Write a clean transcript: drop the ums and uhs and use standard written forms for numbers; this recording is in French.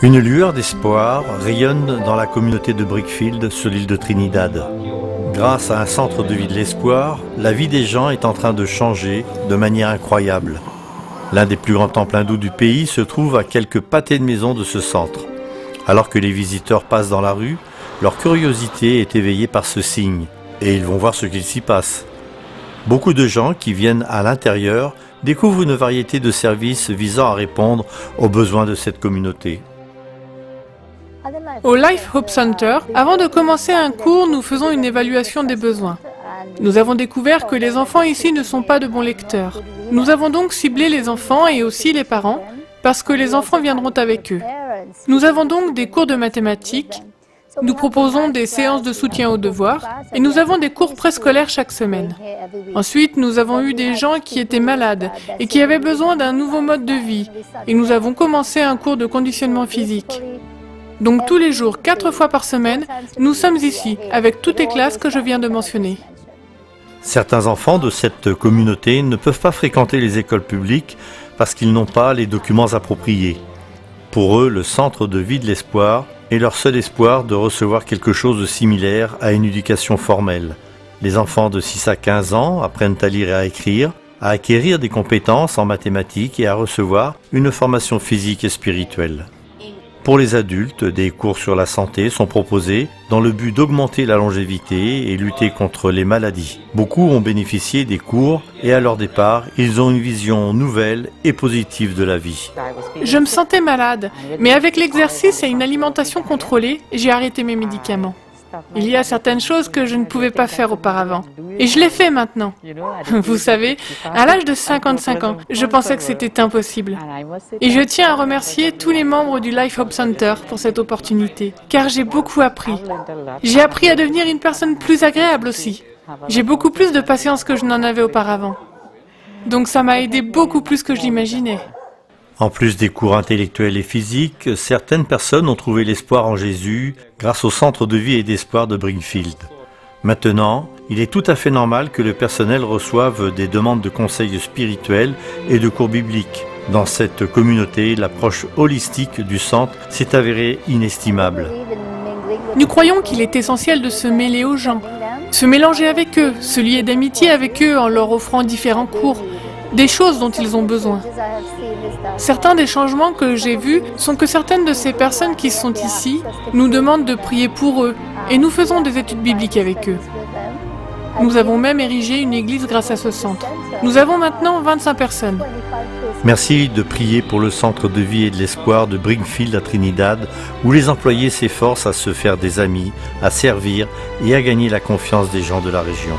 Une lueur d'espoir rayonne dans la communauté de Brickfield sur l'île de Trinidad. Grâce à un centre de vie de l'espoir, la vie des gens est en train de changer de manière incroyable. L'un des plus grands temples hindous du pays se trouve à quelques pâtés de maison de ce centre. Alors que les visiteurs passent dans la rue, leur curiosité est éveillée par ce signe et ils vont voir ce qu'il s'y passe. Beaucoup de gens qui viennent à l'intérieur découvrent une variété de services visant à répondre aux besoins de cette communauté. Au Life Hope Center, avant de commencer un cours, nous faisons une évaluation des besoins. Nous avons découvert que les enfants ici ne sont pas de bons lecteurs. Nous avons donc ciblé les enfants et aussi les parents, parce que les enfants viendront avec eux. Nous avons donc des cours de mathématiques, nous proposons des séances de soutien aux devoirs, et nous avons des cours préscolaires chaque semaine. Ensuite, nous avons eu des gens qui étaient malades et qui avaient besoin d'un nouveau mode de vie, et nous avons commencé un cours de conditionnement physique. Donc tous les jours, 4 fois par semaine, nous sommes ici, avec toutes les classes que je viens de mentionner. Certains enfants de cette communauté ne peuvent pas fréquenter les écoles publiques parce qu'ils n'ont pas les documents appropriés. Pour eux, le centre de vie de l'espoir est leur seul espoir de recevoir quelque chose de similaire à une éducation formelle. Les enfants de 6 à 15 ans apprennent à lire et à écrire, à acquérir des compétences en mathématiques et à recevoir une formation physique et spirituelle. Pour les adultes, des cours sur la santé sont proposés dans le but d'augmenter la longévité et lutter contre les maladies. Beaucoup ont bénéficié des cours et à leur départ, ils ont une vision nouvelle et positive de la vie. Je me sentais malade, mais avec l'exercice et une alimentation contrôlée, j'ai arrêté mes médicaments. Il y a certaines choses que je ne pouvais pas faire auparavant. Et je les fais maintenant. Vous savez, à l'âge de 55 ans, je pensais que c'était impossible. Et je tiens à remercier tous les membres du Life Hope Center pour cette opportunité, car j'ai beaucoup appris. J'ai appris à devenir une personne plus agréable aussi. J'ai beaucoup plus de patience que je n'en avais auparavant. Donc ça m'a aidé beaucoup plus que je l'imaginais. En plus des cours intellectuels et physiques, certaines personnes ont trouvé l'espoir en Jésus grâce au centre de vie et d'espoir de Brickfield. Maintenant, il est tout à fait normal que le personnel reçoive des demandes de conseils spirituels et de cours bibliques. Dans cette communauté, l'approche holistique du centre s'est avérée inestimable. Nous croyons qu'il est essentiel de se mêler aux gens, se mélanger avec eux, se lier d'amitié avec eux en leur offrant différents cours, des choses dont ils ont besoin. Certains des changements que j'ai vus sont que certaines de ces personnes qui sont ici nous demandent de prier pour eux et nous faisons des études bibliques avec eux. Nous avons même érigé une église grâce à ce centre. Nous avons maintenant 25 personnes. Merci de prier pour le centre de vie et de l'espoir de Brickfield à Trinidad, où les employés s'efforcent à se faire des amis, à servir et à gagner la confiance des gens de la région.